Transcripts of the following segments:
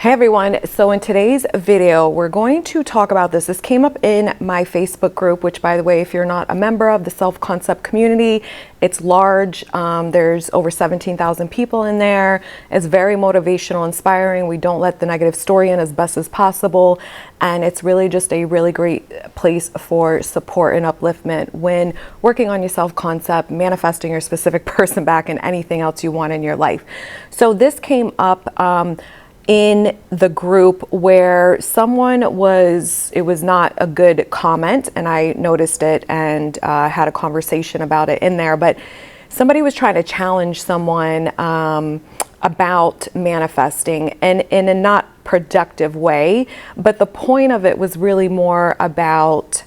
Hey everyone, so in today's video we're going to talk about this. This came up in my Facebook group, which by the way, if you're not a member of the self-concept community, it's large. There's over 17,000 people in there. It's very motivational, inspiring. We don't let the negative story in as best as possible. And it's really just a really great place for support and upliftment when working on your self-concept, manifesting your specific person back, and anything else you want in your life. So this came up in the group where it was not a good comment, and I noticed it and had a conversation about it in there, but somebody was trying to challenge someone about manifesting, and in a not productive way, but the point of it was really more about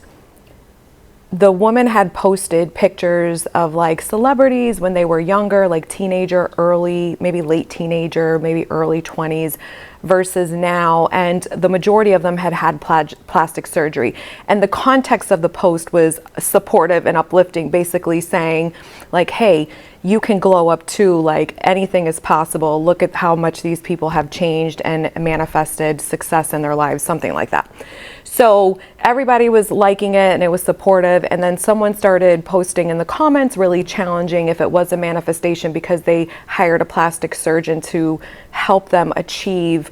the woman had posted pictures of like celebrities when they were younger, like teenager, early, maybe late teenager, maybe early 20s versus now. And the majority of them had had plastic surgery. And the context of the post was supportive and uplifting, basically saying like, hey, you can glow up too, like anything is possible. Look at how much these people have changed and manifested success in their lives, something like that. So everybody was liking it and it was supportive, and then someone started posting in the comments really challenging if it was a manifestation because they hired a plastic surgeon to help them achieve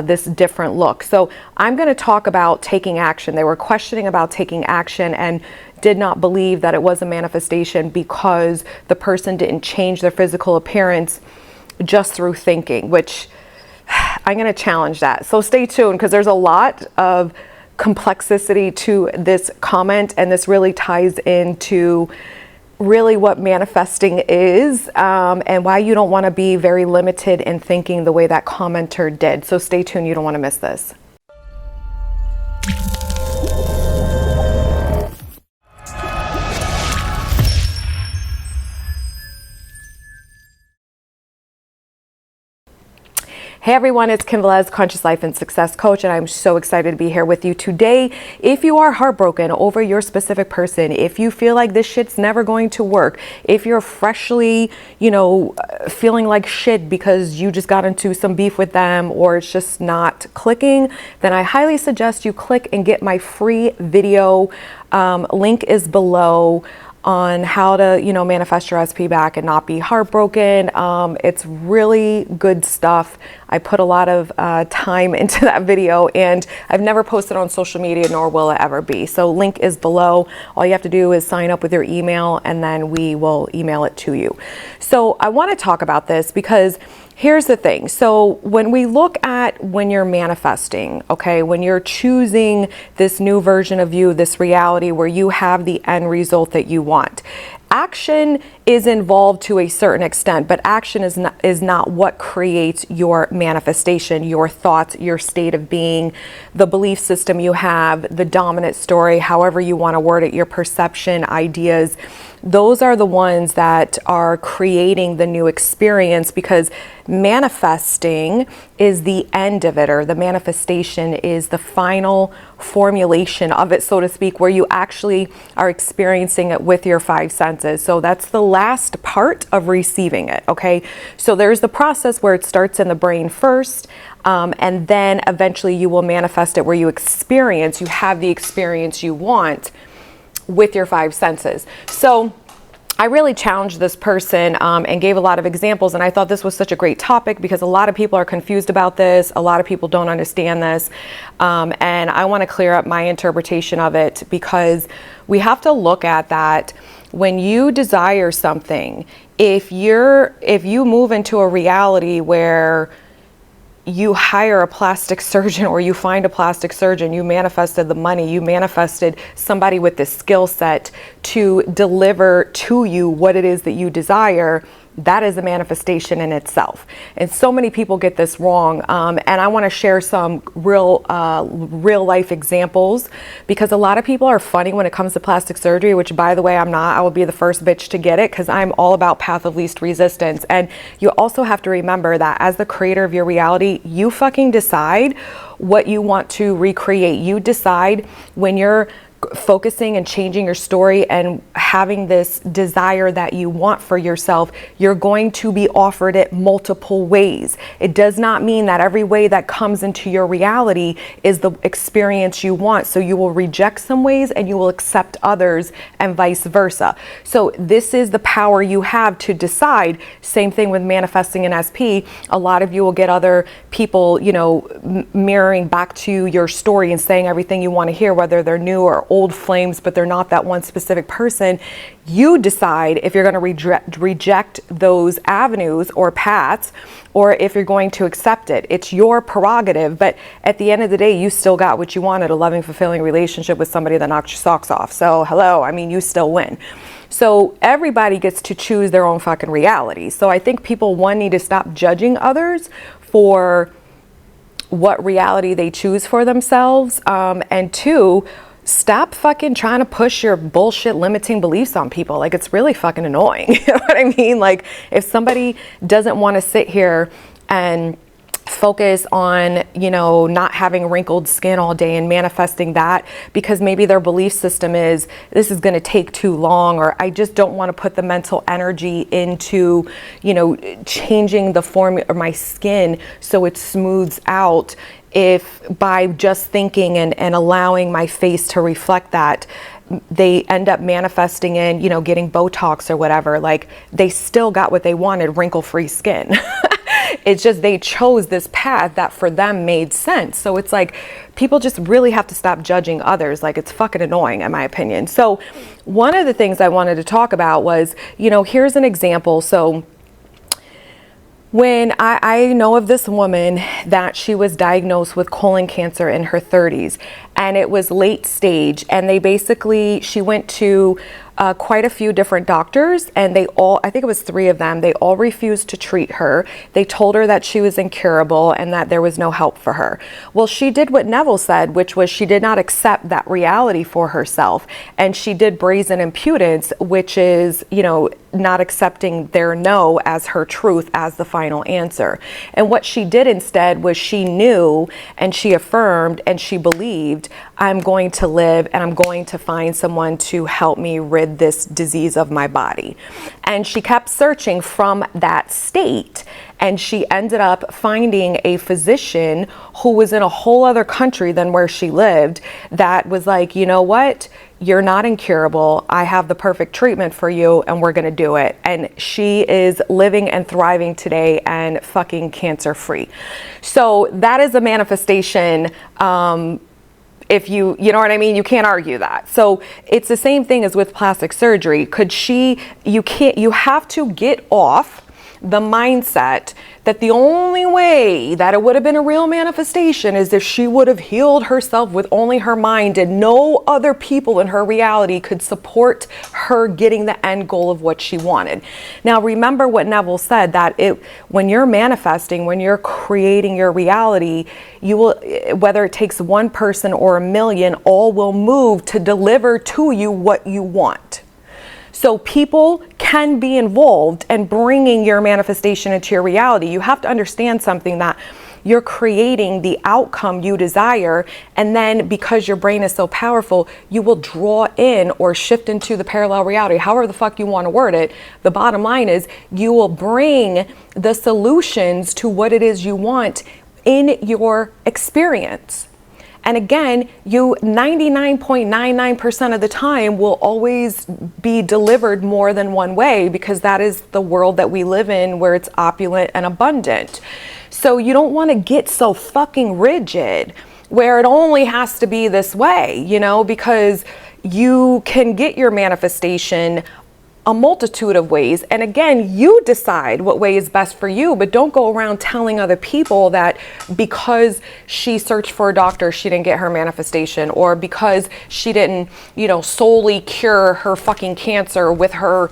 this different look. So I'm going to talk about taking action. They were questioning about taking action and did not believe that it was a manifestation because the person didn't change their physical appearance just through thinking, which I'm going to challenge that. So stay tuned because there's a lot of complexity to this comment, and this really ties into really what manifesting is and why you don't want to be very limited in thinking the way that commenter did. So stay tuned, you don't want to miss this. Hey everyone, it's Kim Velez, Conscious Life and Success Coach, and I'm so excited to be here with you today. If you are heartbroken over your specific person, if you feel like this shit's never going to work, if you're freshly, feeling like shit because you just got into some beef with them or it's just not clicking, then I highly suggest you click and get my free video. Link is below on how to, manifest your SP back and not be heartbroken. It's really good stuff. I put a lot of time into that video, and I've never posted on social media, nor will it ever be. So link is below. All you have to do is sign up with your email, and then we will email it to you. So I want to talk about this because here's the thing. So when we look at when you're manifesting, okay, when you're choosing this new version of you, this reality where you have the end result that you want, action is involved to a certain extent, but action is not what creates your manifestation, your thoughts, your state of being, the belief system you have, the dominant story, however you want to word it, your perception, ideas. Those are the ones that are creating the new experience, because manifesting is the end of it, or the manifestation is the final formulation of it, so to speak, where you actually are experiencing it with your five senses. So that's the last part of receiving it, okay? So there's the process where it starts in the brain first, and then eventually you will manifest it where you have the experience you want with your five senses. So I really challenged this person and gave a lot of examples, and I thought this was such a great topic because a lot of people are confused about this. A lot of people don't understand this, and I want to clear up my interpretation of it, because we have to look at that. When you desire something, if you move into a reality where you hire a plastic surgeon, or you find a plastic surgeon, you manifested the money, you manifested somebody with the skill set to deliver to you what it is that you desire, that is a manifestation in itself. And so many people get this wrong. And I want to share some real life examples, because a lot of people are funny when it comes to plastic surgery, which, by the way, I'm not. I will be the first bitch to get it, because I'm all about path of least resistance. And you also have to remember that as the creator of your reality, you fucking decide what you want to recreate. You decide when you're focusing and changing your story and having this desire that you want for yourself, you're going to be offered it multiple ways. It does not mean that every way that comes into your reality is the experience you want. So you will reject some ways and you will accept others, and vice versa. So this is the power you have to decide. Same thing with manifesting an SP. A lot of you will get other people, you know, mirroring back to your story and saying everything you want to hear, whether they're new or old flames, but they're not that one specific person. You decide if you're going to reject those avenues or paths, or if you're going to accept it. It's your prerogative, but at the end of the day, you still got what you wanted, a loving, fulfilling relationship with somebody that knocked your socks off. So hello, I mean, you still win. So everybody gets to choose their own fucking reality. So I think people, one, need to stop judging others for what reality they choose for themselves, and two, stop fucking trying to push your bullshit limiting beliefs on people. Like, it's really fucking annoying. You know what I mean? Like, if somebody doesn't want to sit here and focus on, you know, not having wrinkled skin all day and manifesting that because maybe their belief system is, this is going to take too long, or I just don't want to put the mental energy into, you know, changing the form of my skin so it smooths out, if by just thinking and allowing my face to reflect that, they end up manifesting in, you know, getting Botox or whatever. Like, they still got what they wanted, wrinkle-free skin. It's just they chose this path that for them made sense. So it's like, people just really have to stop judging others. Like, it's fucking annoying, in my opinion. So one of the things I wanted to talk about was, you know, here's an example. So when I know of this woman that she was diagnosed with colon cancer in her 30s, and it was late stage, and she went to quite a few different doctors, and they all, I think it was 3 of them, they all refused to treat her. They told her that she was incurable and that there was no help for her. Well, she did what Neville said, which was she did not accept that reality for herself, and she did brazen impudence, which is, you know, not accepting their no as her truth, as the final answer. And what she did instead was she knew and she affirmed and she believed, I'm going to live and I'm going to find someone to help me rid this disease of my body. And she kept searching from that state, and she ended up finding a physician who was in a whole other country than where she lived that was like, you know what? You're not incurable. I have the perfect treatment for you, and we're gonna do it. And she is living and thriving today and fucking cancer free. So that is a manifestation. If you know what I mean, you can't argue that. So it's the same thing as with plastic surgery. You have to get off the mindset that the only way that it would have been a real manifestation is if she would have healed herself with only her mind, and no other people in her reality could support her getting the end goal of what she wanted. Now, remember what Neville said, that when you're manifesting, when you're creating your reality, you will, whether it takes one person or a million, all will move to deliver to you what you want. So people can be involved in bringing your manifestation into your reality. You have to understand something, that you're creating the outcome you desire, and then because your brain is so powerful, you will draw in or shift into the parallel reality, however the fuck you want to word it. The bottom line is you will bring the solutions to what it is you want in your experience. And again, you 99.99% of the time will always be delivered more than one way, because that is the world that we live in, where it's opulent and abundant. So you don't want to get so fucking rigid where it only has to be this way, you know, because you can get your manifestation a multitude of ways. And again, you decide what way is best for you, but don't go around telling other people that because she searched for a doctor, she didn't get her manifestation, or because she didn't, you know, solely cure her fucking cancer with her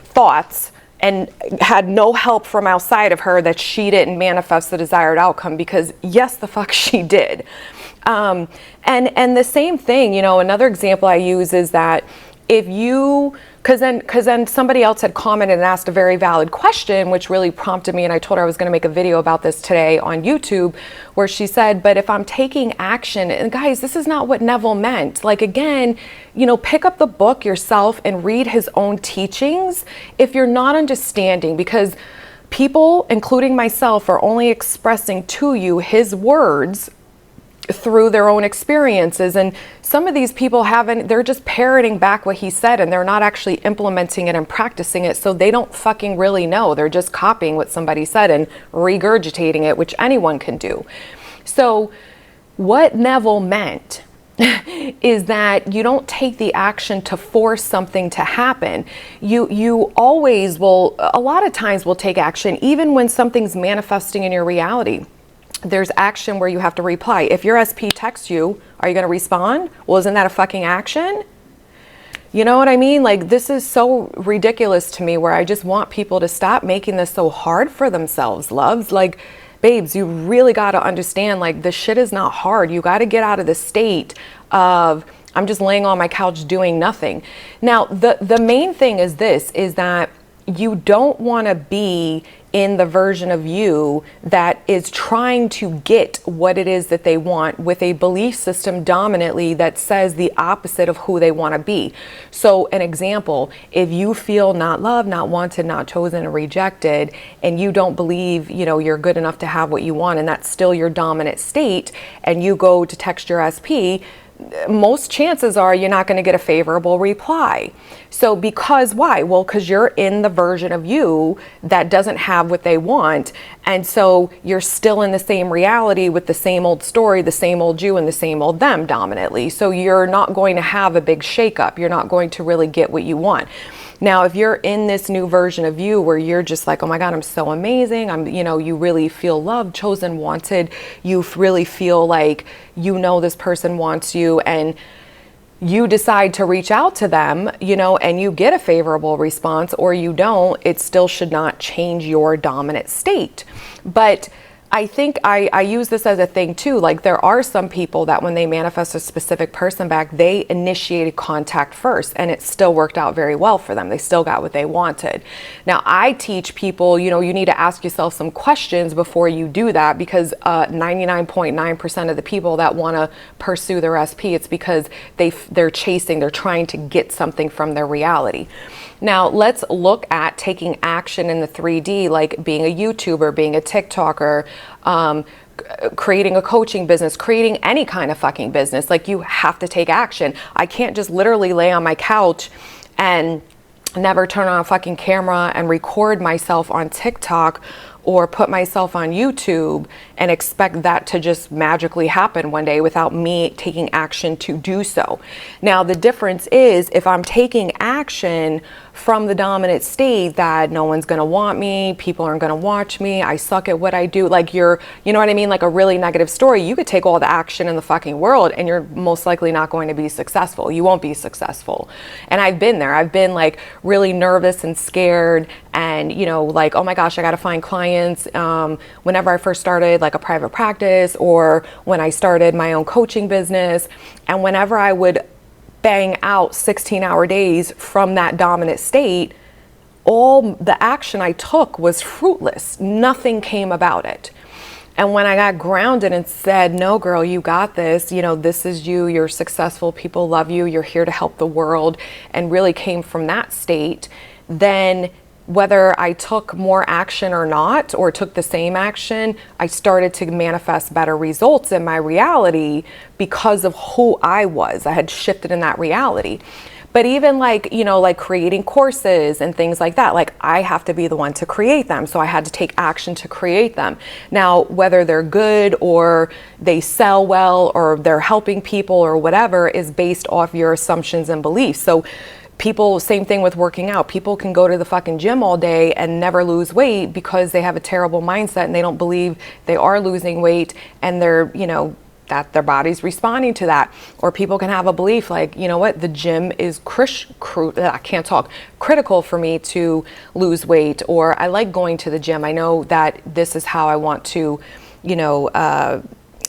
thoughts and had no help from outside of her, that she didn't manifest the desired outcome, because yes, the fuck she did. And the same thing, you know, another example I use is that if you Because then somebody else had commented and asked a very valid question, which really prompted me, and I told her I was going to make a video about this today on YouTube, where she said, but if I'm taking action, and guys, this is not what Neville meant. Like, again, you know, pick up the book yourself and read his own teachings if you're not understanding, because people, including myself, are only expressing to you his words through their own experiences, and some of these people they're just parroting back what he said, and they're not actually implementing it and practicing it, so they don't fucking really know. They're just copying what somebody said and regurgitating it, which anyone can do. So what Neville meant is that you don't take the action to force something to happen. You always will, a lot of times will take action even when something's manifesting in your reality. There's action where you have to reply. If your SP texts you, are you going to respond? Well, isn't that a fucking action? You know what I mean? Like, this is so ridiculous to me, where I just want people to stop making this so hard for themselves, loves. Like, babes, you really got to understand, like, this shit is not hard. You got to get out of the state of, I'm just laying on my couch doing nothing. Now, the main thing is this, is that you don't want to be in the version of you that is trying to get what it is that they want with a belief system dominantly that says the opposite of who they want to be. So an example, if you feel not loved, not wanted, not chosen, and rejected, and you don't believe, you know, you're good enough to have what you want, and that's still your dominant state, and you go to text your SP, most chances are you're not going to get a favorable reply. So because why? Well, because you're in the version of you that doesn't have what they want. And so you're still in the same reality with the same old story, the same old you and the same old them dominantly. So you're not going to have a big shakeup. You're not going to really get what you want. Now, if you're in this new version of you where you're just like, oh my God, I'm so amazing. You really feel loved, chosen, wanted. You really feel like, you know, this person wants you, and you decide to reach out to them, you know, and you get a favorable response, or you don't, it still should not change your dominant state. But I think I use this as a thing too. Like, there are some people that when they manifest a specific person back, they initiated contact first, and it still worked out very well for them. They still got what they wanted. Now, I teach people, you know, you need to ask yourself some questions before you do that, because 99.9% of the people that want to pursue their SP, it's because they're trying to get something from their reality. Now, let's look at taking action in the 3D, like being a YouTuber, being a TikToker, creating a coaching business, creating any kind of fucking business. Like, you have to take action. I can't just literally lay on my couch and never turn on a fucking camera and record myself on TikTok or put myself on YouTube and expect that to just magically happen one day without me taking action to do so. Now, the difference is, if I'm taking action from the dominant state that no one's gonna want me, people aren't gonna watch me, I suck at what I do, like you know what I mean? Like a really negative story, you could take all the action in the fucking world and you're most likely not going to be successful. You won't be successful. And I've been there. I've been like really nervous and scared and, you know, like, oh my gosh, I gotta find clients. Whenever I first started like a private practice, or when I started my own coaching business, and whenever I would bang out 16-hour days from that dominant state, all the action I took was fruitless. Nothing came about it. And when I got grounded and said, no, girl, you got this, you know, this is you, you're successful, people love you, you're here to help the world, and really came from that state, then whether I took more action or not, or took the same action, I started to manifest better results in my reality because of who I was. I had shifted in that reality. But even like, you know, like creating courses and things like that, like I have to be the one to create them. So I had to take action to create them. Now, whether they're good or they sell well or they're helping people or whatever is based off your assumptions and beliefs. So people, same thing with working out. People can go to the fucking gym all day and never lose weight because they have a terrible mindset and they don't believe they are losing weight, and they're, you know, that their body's responding to that. Or people can have a belief like, you know what, the gym is critical for me to lose weight, or I like going to the gym. I know that this is how I want to, you know,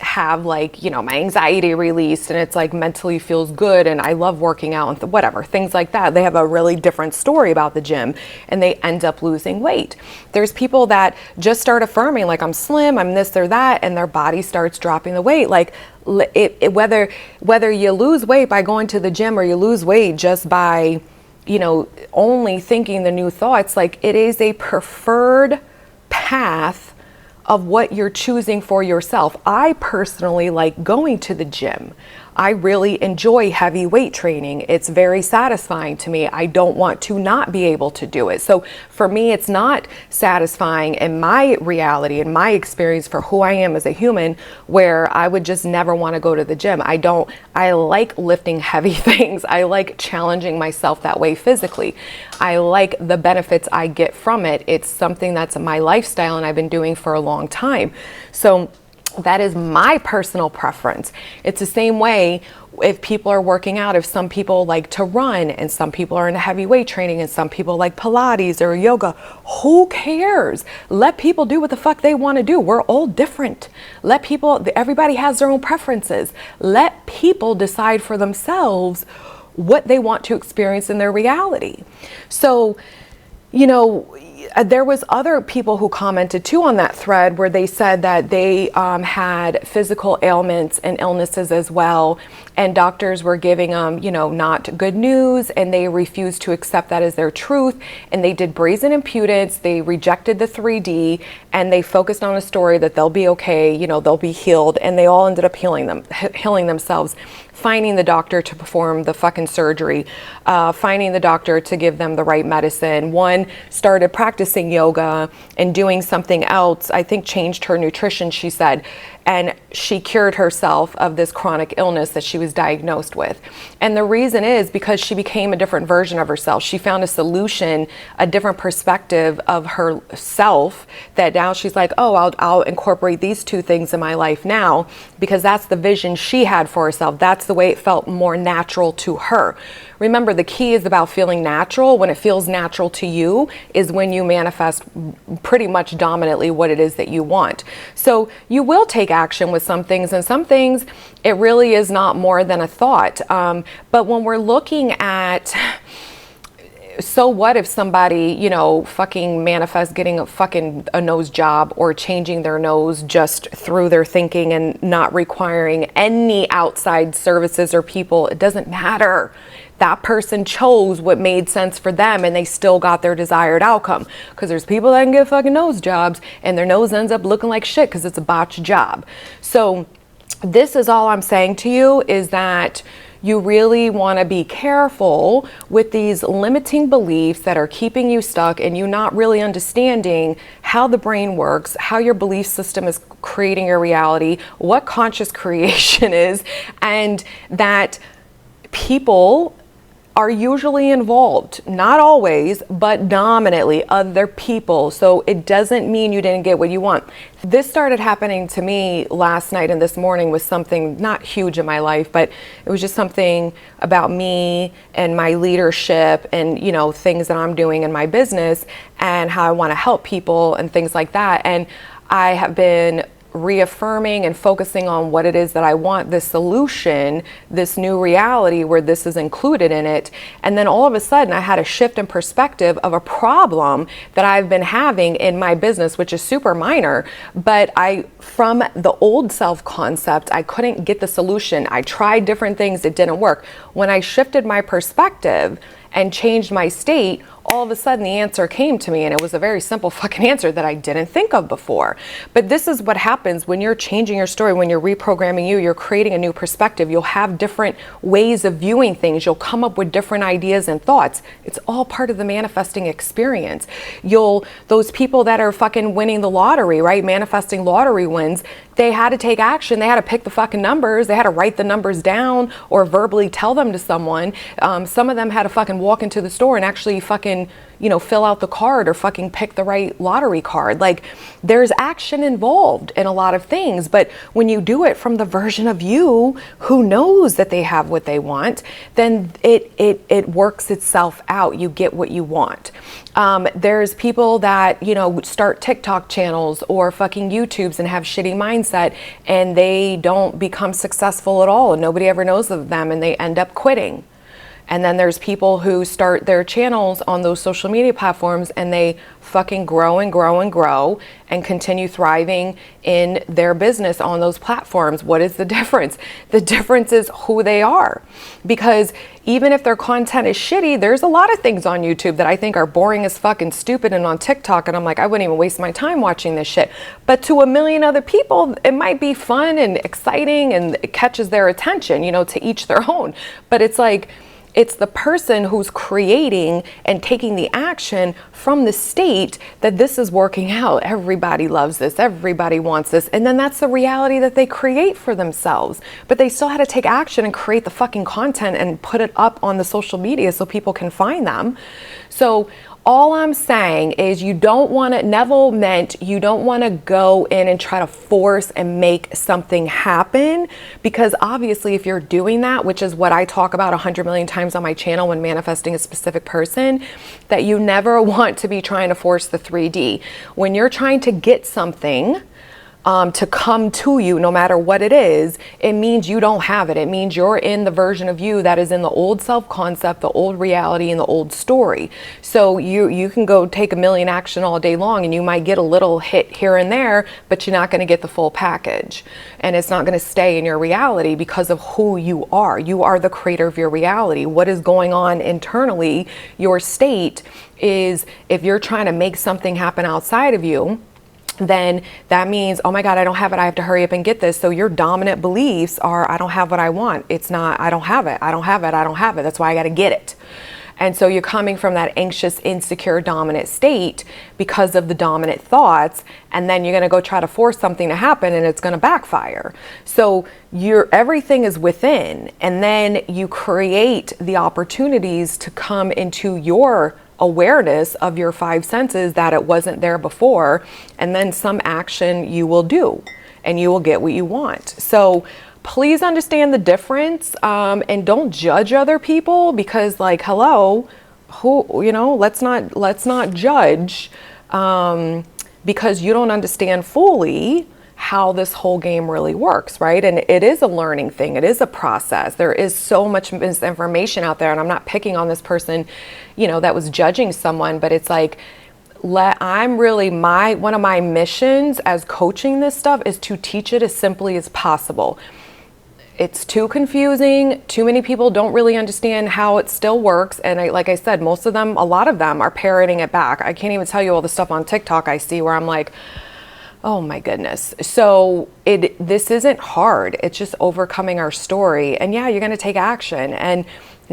have like, you know, my anxiety released and it's like mentally feels good and I love working out and whatever, things like that. They have a really different story about the gym and they end up losing weight. There's people that just start affirming like I'm slim, I'm this or that, and their body starts dropping the weight. Like whether you lose weight by going to the gym or you lose weight just by, you know, only thinking the new thoughts, like it is a preferred path of what you're choosing for yourself. I personally like going to the gym. I really enjoy heavy weight training. It's very satisfying to me. I don't want to not be able to do it. So for me, it's not satisfying in my reality, in my experience for who I am as a human, where I would just never want to go to the gym. I like lifting heavy things. I like challenging myself that way physically. I like the benefits I get from it. It's something that's my lifestyle and I've been doing for a long time. So that is my personal preference. It's the same way if people are working out, if some people like to run and some people are into heavy weight training and some people like Pilates or yoga. Who cares? Let people do what the fuck they want to do. We're all different. Everybody has their own preferences. Let people decide for themselves what they want to experience in their reality. So, you know, there was other people who commented too on that thread where they said that they had physical ailments and illnesses as well, and doctors were giving them, you know, not good news, and they refused to accept that as their truth, and they did brazen impudence. They rejected the 3D, and they focused on a story that they'll be okay, you know, they'll be healed, and they all ended up healing themselves. Finding the doctor to perform the fucking surgery, finding the doctor to give them the right medicine. One started practicing yoga and doing something else, I think changed her nutrition, she said, and she cured herself of this chronic illness that she was diagnosed with. And the reason is because she became a different version of herself. She found a solution, a different perspective of herself, that now she's like, oh, I'll incorporate these two things in my life now, because that's the vision she had for herself. That's the way it felt more natural to her. Remember, the key is about feeling natural. When it feels natural to you is when you manifest pretty much dominantly what it is that you want. So you will take action with some things, and some things it really is not more than a thought. But when we're looking at, so what if somebody, you know, fucking manifests getting a nose job or changing their nose just through their thinking and not requiring any outside services or people? It doesn't matter. That person chose what made sense for them and they still got their desired outcome. Because there's people that can get fucking nose jobs and their nose ends up looking like shit because it's a botched job. So this is all I'm saying to you, is that you really want to be careful with these limiting beliefs that are keeping you stuck and you not really understanding how the brain works, how your belief system is creating your reality, what conscious creation is, and that people are usually involved, not always, but dominantly other people. So it doesn't mean you didn't get what you want. This started happening to me last night and this morning with something not huge in my life, but it was just something about me and my leadership and, you know, things that I'm doing in my business and how I want to help people and things like that. And I have been reaffirming and focusing on what it is that I want, this solution, this new reality where this is included in it. And then all of a sudden I had a shift in perspective of a problem that I've been having in my business, which is super minor, but from the old self concept, I couldn't get the solution. I tried different things, it didn't work. When I shifted my perspective and changed my state, all of a sudden the answer came to me, and it was a very simple fucking answer that I didn't think of before. But this is what happens when you're changing your story, when you're reprogramming you're creating a new perspective. You'll have different ways of viewing things. You'll come up with different ideas and thoughts. It's all part of the manifesting experience. Those people that are fucking winning the lottery, right? Manifesting lottery wins, they had to take action. They had to pick the fucking numbers. They had to write the numbers down or verbally tell them to someone. Some of them had to fucking walk into the store and actually fucking fucking, you know, fill out the card or fucking pick the right lottery card. Like, there's action involved in a lot of things, but when you do it from the version of you who knows that they have what they want, then it works itself out. You get what you want. There's people that, you know, start TikTok channels or fucking YouTubes and have shitty mindset, and they don't become successful at all, and nobody ever knows of them, and they end up quitting. And then there's people who start their channels on those social media platforms and they fucking grow and grow and grow and continue thriving in their business on those platforms. What is the difference? The difference is who they are. Because even if their content is shitty, there's a lot of things on YouTube that I think are boring as fucking stupid, and on TikTok, and I'm like, I wouldn't even waste my time watching this shit. But to a million other people, it might be fun and exciting and it catches their attention, you know, to each their own. But it's like, it's the person who's creating and taking the action from the state that this is working out. Everybody loves this. Everybody wants this. And then that's the reality that they create for themselves. But they still had to take action and create the fucking content and put it up on the social media so people can find them. So all I'm saying is you don't want to, Neville meant you don't want to go in and try to force and make something happen, because obviously if you're doing that, which is what I talk about 100 million times on my channel when manifesting a specific person, that you never want to be trying to force the 3D. When you're trying to get something to come to you, no matter what it is, it means you don't have it. It means you're in the version of you that is in the old self-concept, the old reality, and the old story. So you can go take a million action all day long and you might get a little hit here and there, but you're not going to get the full package. And it's not going to stay in your reality because of who you are. You are the creator of your reality. What is going on internally, your state, is if you're trying to make something happen outside of you, then that means, oh my God, I don't have it. I have to hurry up and get this. So your dominant beliefs are, I don't have what I want. It's not, I don't have it. I don't have it. I don't have it. That's why I got to get it. And so you're coming from that anxious, insecure, dominant state because of the dominant thoughts. And then you're going to go try to force something to happen and it's going to backfire. So everything is within, and then you create the opportunities to come into your awareness of your five senses that it wasn't there before, and then some action you will do and you will get what you want. So please understand the difference, and don't judge other people, because like, hello, who, you know, let's not judge because you don't understand fully how this whole game really works, right? And it is a learning thing. It is a process. There is so much misinformation out there, and I'm not picking on this person, you know, that was judging someone, but it's like, I'm really, one of my missions as coaching this stuff is to teach it as simply as possible. It's too confusing. Too many people don't really understand how it still works. And like I said, most of them, a lot of them are parroting it back. I can't even tell you all the stuff on TikTok I see where I'm like, oh my goodness. So this isn't hard. It's just overcoming our story. And yeah, you're going to take action and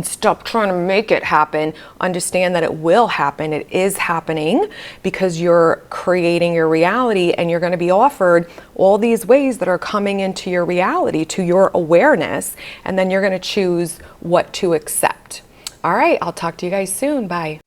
stop trying to make it happen. Understand that it will happen. It is happening because you're creating your reality, and you're going to be offered all these ways that are coming into your reality, to your awareness. And then you're going to choose what to accept. All right. I'll talk to you guys soon. Bye.